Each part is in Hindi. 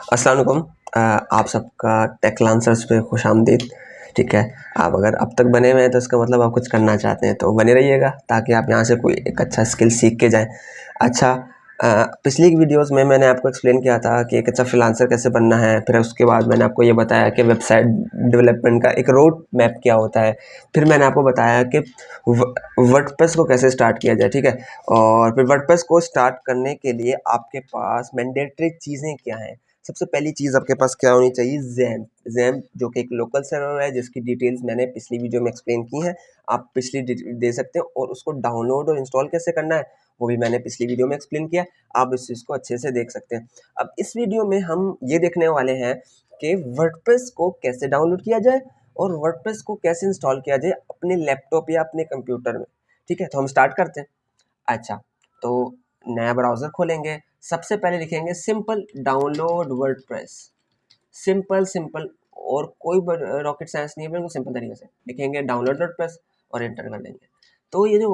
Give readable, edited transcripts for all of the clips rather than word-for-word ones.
अस्सलाम वालेकुम। आप सबका टेक लांसर्स पे खुशामदीद। ठीक है, आप अगर अब तक बने हुए हैं तो इसका मतलब आप कुछ करना चाहते हैं, तो बने रहिएगा ताकि आप यहाँ से कोई एक अच्छा स्किल सीख के जाएं। अच्छा, पिछली वीडियोस में मैंने आपको एक्सप्लेन किया था कि एक अच्छा फ्रीलांसर कैसे बनना है। फिर उसके बाद मैंने आपको ये बताया कि वेबसाइट डेवलपमेंट का एक रोड मैप क्या होता है। फिर मैंने आपको बताया कि वर्डप्रेस को कैसे स्टार्ट किया जाए। ठीक है, और फिर वर्डप्रेस को स्टार्ट करने के लिए आपके पास मैंडेटरी चीज़ें क्या हैं। सबसे पहली चीज़ आपके पास क्या होनी चाहिए, जैम्प। जैम्प जो कि एक लोकल सर्वर है, जिसकी डिटेल्स मैंने पिछली वीडियो में एक्सप्लेन की हैं। आप पिछली दे सकते हो, और उसको डाउनलोड और इंस्टॉल कैसे करना है वो भी मैंने पिछली वीडियो में एक्सप्लेन किया। आप इस चीज़ को अच्छे से देख सकते हैं। अब इस वीडियो में हम ये देखने वाले हैं कि वर्डप्रेस को कैसे डाउनलोड किया जाए और वर्डप्रेस को कैसे इंस्टॉल किया जाए अपने लैपटॉप या अपने कंप्यूटर में। ठीक है, तो हम स्टार्ट करते हैं। अच्छा, तो नया ब्राउज़र खोलेंगे। सबसे पहले लिखेंगे simple download WordPress. Simple simple, और कोई रॉकेट साइंस नहीं है, बिल्कुल सिंपल तरीके से लिखेंगे डाउनलोड वर्डप्रेस और एंटर कर देंगे। तो ये जो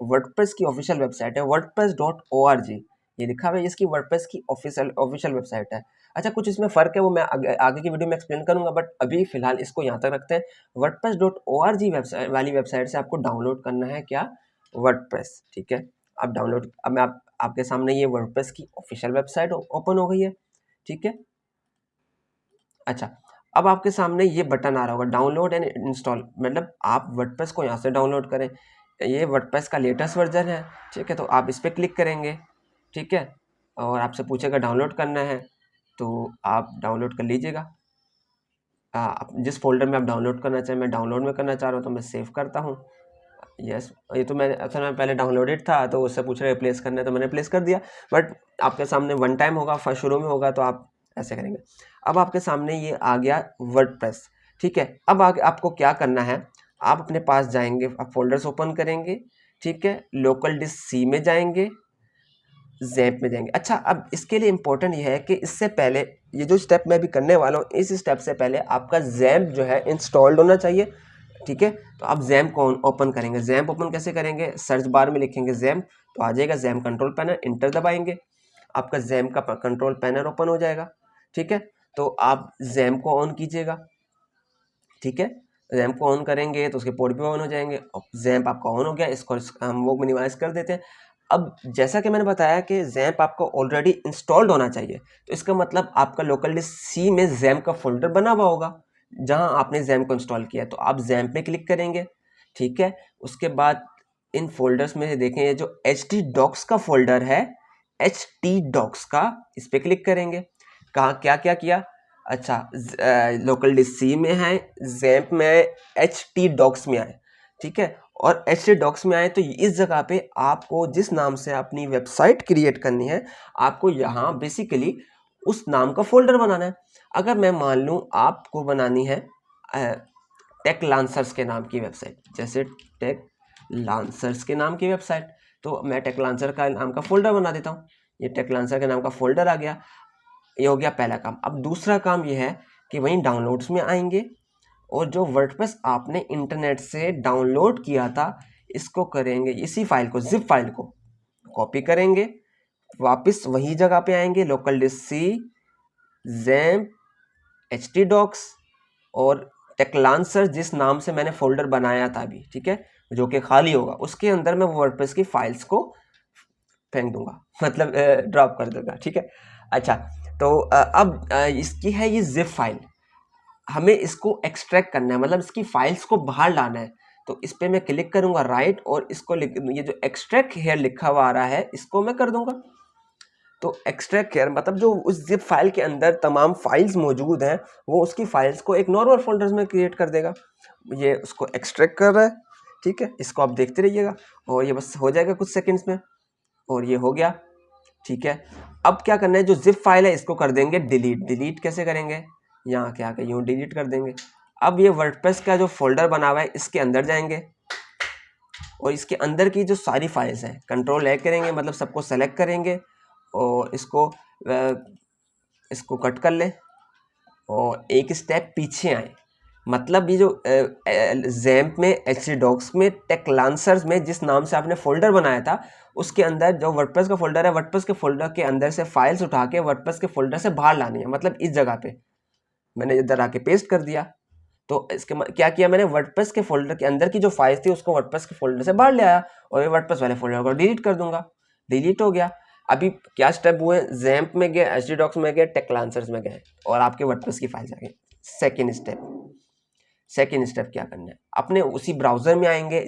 वर्डप्रेस की ऑफिशियल वेबसाइट है wordpress.org, ये लिखा हुआ है, इसकी वर्डप्रेस की ऑफिशियल वेबसाइट है। अच्छा, कुछ इसमें फ़र्क है वो मैं आगे की वीडियो में एक्सप्लेन करूंगा, बट अभी फ़िलहाल इसको यहाँ तक रखते हैं। wordpress.org वेबसाइट वाली वेबसाइट से आपको डाउनलोड करना है क्या, वर्डप्रेस। ठीक है, अब डाउनलोड, अब मैं आपके सामने ये वर्डप्रेस की ऑफिशियल वेबसाइट ओपन हो गई है। ठीक है, अच्छा, अब आपके सामने ये बटन आ रहा होगा डाउनलोड एंड इंस्टॉल, मतलब आप वर्डप्रेस को यहाँ से डाउनलोड करें। ये वर्डप्रेस का लेटेस्ट वर्जन है। ठीक है, तो आप इस पर क्लिक करेंगे। ठीक है, और आपसे पूछेगा डाउनलोड करना है, तो आप डाउनलोड कर लीजिएगा। जिस फोल्डर में आप डाउनलोड करना चाहें, मैं डाउनलोड में करना चाह रहा हूँ तो मैं सेव करता हूँ। यस, ये तो मैं असल में पहले डाउनलोडेड था, तो उससे पूछ रहे रिप्लेस करना है, तो मैंने रिप्लेस कर दिया। बट आपके सामने वन टाइम होगा, फर्स्ट शुरू में होगा, तो आप ऐसे करेंगे। अब आपके सामने ये आ गया वर्डप्रेस। ठीक है, अब आगे आपको क्या करना है, आप अपने पास जाएंगे, आप फोल्डर्स ओपन करेंगे। ठीक है, लोकल डिस्क सी में जाएंगे, जैम्प में जाएंगे। अच्छा, अब इसके लिए इंपॉर्टेंट ये है कि इससे पहले, ये जो स्टेप मैं अभी करने वाला हूँ, इस स्टेप से पहले आपका जैम्प जो है इंस्टॉल्ड होना चाहिए। ठीक है, तो आप जैम्प को ओपन करेंगे। जैम्प ओपन कैसे करेंगे, सर्च बार में लिखेंगे जैम्प, तो आ जाएगा जैम्प कंट्रोल पैनल, इंटर दबाएंगे, आपका जैम्प का कंट्रोल पैनल ओपन हो जाएगा। ठीक है, तो आप जैम्प को ऑन कीजिएगा। ठीक है, जैम्प को ऑन करेंगे तो उसके पोर्ट भी ऑन हो जाएंगे। अब जैम्प आपका ऑन हो गया, इसको हम वो मिनिमाइज कर देते हैं। अब जैसा कि मैंने बताया कि जैम्प आपका ऑलरेडी इंस्टॉल्ड होना चाहिए, तो इसका मतलब आपका लोकल डिस्क सी में जैम्प का फोल्डर बना हुआ होगा जहां आपने जैम्प को इंस्टॉल किया, तो आप जैम्प पे क्लिक करेंगे। ठीक है, उसके बाद इन फोल्डर्स में से देखें, ये जो htdocs का फोल्डर है, htdocs का, इस पे क्लिक करेंगे। कहाँ क्या क्या किया, अच्छा, लोकल डिस्क सी में है, जैम्प में है, htdocs में आए। ठीक है, और htdocs में आए तो इस जगह पे आपको जिस नाम से अपनी वेबसाइट क्रिएट करनी है, आपको यहाँ बेसिकली उस नाम का फोल्डर बनाना है। अगर मैं मान लूँ आपको बनानी है टेक लांसर्स के नाम की वेबसाइट, जैसे टेक लांसर्स के नाम की वेबसाइट, तो मैं टेक लांसर का नाम का फोल्डर बना देता हूँ। ये टेक लांसर के नाम का फोल्डर आ गया। ये हो गया पहला काम। अब दूसरा काम ये है कि वहीं डाउनलोड्स में आएंगे, और जो वर्डप्रेस आपने इंटरनेट से डाउनलोड किया था, इसको करेंगे, इसी फाइल को, जिप फाइल को कॉपी करेंगे, वापस वही जगह पे आएंगे, local disk C, XAMPP, htdocs और टेक्लांसर, जिस नाम से मैंने फोल्डर बनाया था अभी, ठीक है, जो कि खाली होगा, उसके अंदर मैं वर्डप्रेस की फाइल्स को फेंक दूंगा, मतलब ड्रॉप कर दूंगा। ठीक है, अच्छा, तो अब इसकी है ये जिप फाइल, हमें इसको एक्सट्रैक्ट करना है, मतलब इसकी फाइल्स को बाहर लाना है। तो इस पर मैं क्लिक करूंगा राइट, और इसको ये जो एक्सट्रैक्ट हेयर लिखा हुआ आ रहा है, इसको मैं कर दूंगा। तो एक्सट्रैक्ट हेयर मतलब जो उस जिप फाइल के अंदर तमाम फाइल्स मौजूद हैं, वो उसकी फाइल्स को एक नॉर्मल फोल्डर्स में क्रिएट कर देगा। ये उसको एक्सट्रैक्ट कर रहा है। ठीक है, इसको आप देखते रहिएगा, और ये बस हो जाएगा कुछ सेकंड्स में, और ये हो गया। ठीक है, अब क्या करना है, जो जिप फाइल है इसको कर देंगे डिलीट। डिलीट कैसे करेंगे, यहाँ के आके यूँ डिलीट कर देंगे। अब ये वर्डप्रेस का जो फोल्डर बना हुआ है, इसके अंदर जाएंगे, और इसके अंदर की जो सारी फाइल्स हैं कंट्रोल ए करेंगे, मतलब सबको सेलेक्ट करेंगे, और इसको कट कर लें, और एक स्टेप पीछे आए, मतलब ये जो ज़ैम्प में, एचडॉक्स में, टेक्लांसर्स में जिस नाम से आपने फ़ोल्डर बनाया था, उसके अंदर जो वर्डप्रेस का फ़ोल्डर है, वर्डप्रेस के फ़ोल्डर के अंदर से फाइल्स उठा के वर्डप्रेस के फ़ोल्डर से बाहर लानी है। मतलब इस जगह पे मैंने इधर आके पेस्ट कर दिया। तो इसके क्या किया मैंने, वर्डप्रेस के फ़ोल्डर के अंदर की जो फाइल्स थी उसको वर्डप्रेस के फ़ोल्डर से बाहर ले आया और ये वर्डप्रेस वाले फ़ोल्डर को डिलीट कर दूंगा। डिलीट हो गया। अभी क्या स्टेप हुए, ज़ैम्प में गए, एचडॉक्स में गए, टेक्लांसर्स में गए और आपके वर्डप्रेस की फाइल्स आ गई। सेकेंड स्टेप क्या करना है, अपने उसी ब्राउजर में आएंगे,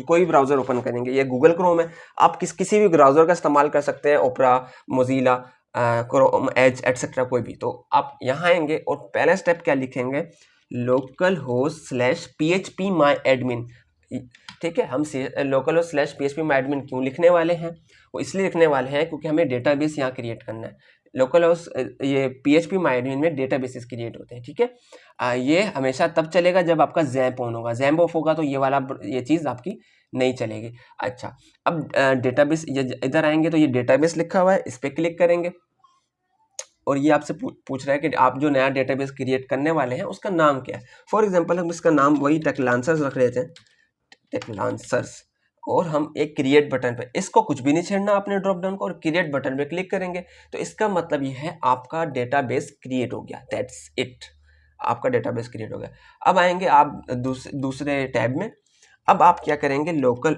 कोई ब्राउजर ओपन करेंगे, ये गूगल क्रोम है, आप किसी भी ब्राउजर का इस्तेमाल कर सकते हैं, ओपरा, मोजिला, क्रोम, एज एटसेट्रा, कोई भी। तो आप यहाँ आएंगे और पहला स्टेप क्या लिखेंगे, लोकल होस्ट स्लैश php माई एडमिन। ठीक है, हम लोकल होस्ट स्लैश php माई एडमिन क्यों लिखने वाले हैं, वो इसलिए लिखने वाले हैं क्योंकि हमें डेटाबेस यहाँ क्रिएट करना है। लोकल होस्ट ये php माई एडमिन में डेटाबेसेस क्रिएट होते हैं। ठीक है, ये हमेशा तब चलेगा जब आपका ज़ैम्प ऑन होगा। ज़ैम्प ऑफ होगा तो ये चीज़ आपकी नहीं चलेगी। अच्छा, अब डेटाबेस, ये इधर आएंगे तो ये डेटाबेस लिखा हुआ है, इस पर क्लिक करेंगे और ये आपसे पूछ रहा है कि आप जो नया डेटाबेस क्रिएट करने वाले हैं उसका नाम क्या है। फॉर एग्जांपल हम इसका नाम वही टेक्लांसर्स रख लेते हैं, टेक्लांसर्स, और हम एक क्रिएट बटन पे, इसको कुछ भी नहीं छेड़ना अपने ड्रॉप डाउन को, और क्रिएट बटन पे क्लिक करेंगे तो इसका मतलब ये है आपका डेटाबेस क्रिएट हो गया। दैट्स इट, आपका डेटाबेस क्रिएट हो गया। अब आएंगे आप दूसरे टैब में। अब आप क्या करेंगे,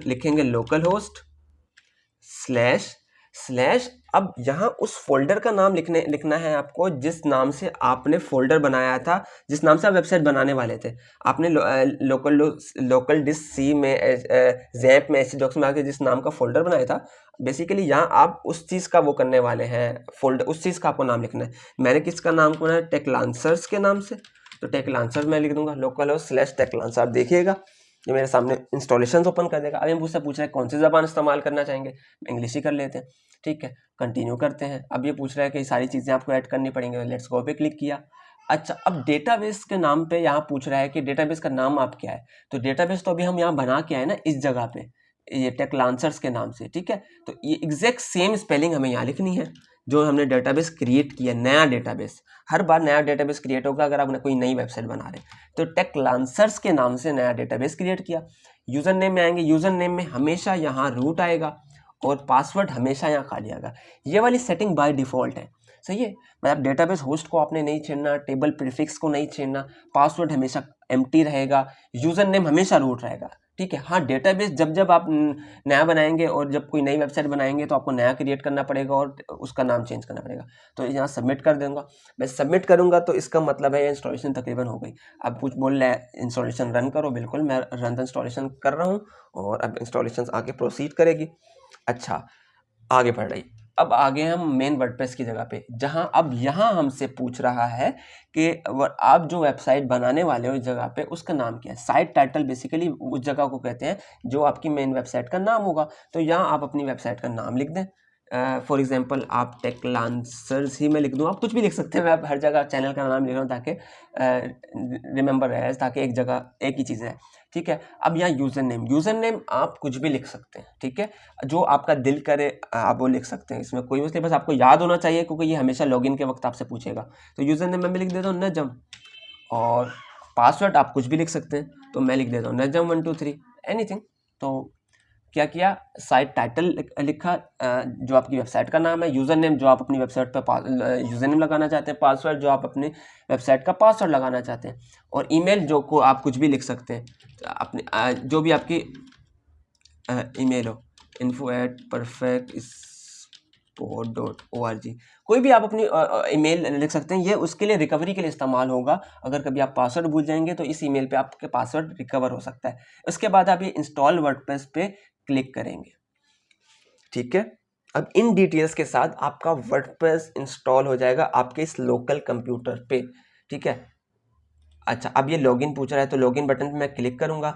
लिखेंगे लोकल होस्ट स्लैश, अब यहाँ उस फोल्डर का नाम लिखना है आपको जिस नाम से आपने फोल्डर बनाया था, जिस नाम से आप वेबसाइट बनाने वाले थे। आपने लोकल डिस्क सी में, ज़ैम्प में, एचडॉक्स में आके जिस नाम का फोल्डर बनाया था, बेसिकली यहाँ आप उस चीज़ का वो करने वाले हैं, फोल्डर, उस चीज़ का आपको नाम लिखना है। मैंने किसका नाम बनाया, टेक्लांसर्स के नाम से, तो टेक्लांसर्स मैं लिख दूंगा, लोकल होस्ट स्लैश टेक्लांसर। आप देखिएगा ये मेरे सामने इंस्टॉलेशन ओपन कर देगा। अभी मुझसे पूछ रहा है कौन सी ज़बान इस्तेमाल करना चाहेंगे, इंग्लिश ही कर लेते हैं। ठीक है, कंटिन्यू करते हैं। अब ये पूछ रहा है कि सारी चीज़ें आपको ऐड करनी पड़ेंगी, लेट्स गो पे क्लिक किया। अच्छा, अब डेटाबेस के नाम पे यहाँ पूछ रहा है कि डेटाबेस का नाम आप क्या है, तो डेटाबेस तो अभी हम यहाँ बना के आए ना इस जगह पे, ये टेक्लांसर्स के नाम से। ठीक है, तो ये एग्जैक्ट सेम स्पेलिंग हमें यहाँ लिखनी है जो हमने डेटाबेस क्रिएट किया, नया डेटाबेस। हर बार नया डेटाबेस क्रिएट होगा अगर आप कोई नई वेबसाइट बना रहे हैं। तो टेक्लांसर्स के नाम से नया डेटाबेस क्रिएट किया। यूज़र नेम में आएंगे, यूज़र नेम में हमेशा यहाँ रूट आएगा और पासवर्ड हमेशा यहाँ खाली आएगा। ये वाली सेटिंग बाय डिफ़ॉल्ट है, सही है। मतलब डेटाबेस होस्ट को आपने नहीं छेड़ना, टेबल प्रीफिक्स को नहीं छेड़ना, पासवर्ड हमेशा एम्प्टी रहेगा, यूज़र नेम हमेशा रूट रहेगा। ठीक है, हाँ, डेटाबेस जब आप नया बनाएंगे और जब कोई नई वेबसाइट बनाएंगे तो आपको नया क्रिएट करना पड़ेगा और उसका नाम चेंज करना पड़ेगा। तो यहाँ सबमिट कर दूंगा। मैं सबमिट करूंगा तो इसका मतलब है ये इंस्टॉलेशन तकरीबन हो गई। अब कुछ बोल रहा है इंस्टॉलेशन रन करो, बिल्कुल मैं रन इंस्टॉलेशन कर रहा हूँ और अब इंस्टॉलेशन आगे प्रोसीड करेगी। अच्छा, आगे बढ़ रही। अब आगे हम मेन वर्डप्रेस की जगह पे, जहां अब यहाँ हमसे पूछ रहा है कि आप जो वेबसाइट बनाने वाले हो इस जगह पे उसका नाम क्या है। साइट टाइटल बेसिकली उस जगह को कहते हैं जो आपकी मेन वेबसाइट का नाम होगा। तो यहाँ आप अपनी वेबसाइट का नाम लिख दें। फॉर एग्जांपल आप टेक्लांसर्स ही मैं लिख दूँ, आप कुछ भी लिख सकते हैं, मैं हर जगह चैनल का नाम लिख रहा हूँ ताकि रिमेंबर रहे, ताकि एक जगह एक ही चीज़ है। ठीक है, अब यहाँ यूज़र नेम आप कुछ भी लिख सकते हैं। ठीक है, जो आपका दिल करे आप वो लिख सकते हैं, इसमें कोई मसला नहीं, बस आपको याद होना चाहिए क्योंकि ये हमेशा लॉगिन के वक्त आपसे पूछेगा। तो यूज़र नेम मैं लिख देता हूँ नजम, और पासवर्ड आप कुछ भी लिख सकते हैं, तो मैं लिख देता हूँ नजम 123 एनीथिंग। तो क्या किया, साइट टाइटल लिखा, जो आपकी वेबसाइट का नाम है, यूज़र नेम जो आप अपनी वेबसाइट पर यूज़र नेम लगाना चाहते हैं, पासवर्ड जो आप अपनी वेबसाइट का पासवर्ड लगाना चाहते हैं, और ईमेल जो को आप कुछ भी लिख सकते हैं, अपने जो भी आपकी ईमेल हो, info@perfectsport.org, कोई भी आप अपनी ईमेल लिख सकते हैं। ये उसके लिए रिकवरी के लिए इस्तेमाल होगा। अगर कभी आप पासवर्ड भूल जाएंगे तो इस ईमेल पे आपके पासवर्ड रिकवर हो सकता है। उसके बाद आप ये इंस्टॉल वर्डप्रेस पे क्लिक करेंगे। ठीक है, अब इन डिटेल्स के साथ आपका वर्डप्रेस इंस्टॉल हो जाएगा आपके इस लोकल कंप्यूटर पे। ठीक है, अच्छा, अब ये लॉगिन पूछ रहा है तो लॉगिन बटन पे मैं क्लिक करूंगा।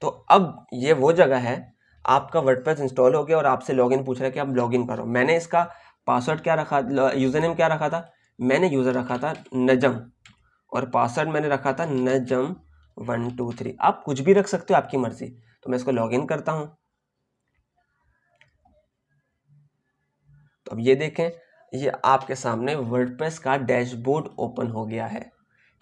तो अब ये वो जगह है, आपका वर्डप्रेस इंस्टॉल हो गया और आपसे लॉगिन पूछ रहा है कि आप लॉगिन करो। मैंने इसका पासवर्ड क्या रखा, यूज़र नेम क्या रखा था, मैंने यूज़र रखा था नजम, और पासवर्ड मैंने रखा था नजम 123। आप कुछ भी रख सकते हो, आपकी मर्जी। तो मैं इसको लॉगिन करता हूँ। तो अब ये देखें, ये आपके सामने वर्डप्रेस का डैशबोर्ड ओपन हो गया है।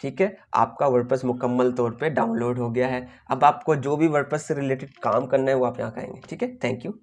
ठीक है, आपका वर्डप्रेस मुकम्मल तौर पे डाउनलोड हो गया है। अब आपको जो भी वर्डप्रेस से रिलेटेड काम करना है वो आप यहाँ करेंगे। ठीक है, थैंक यू।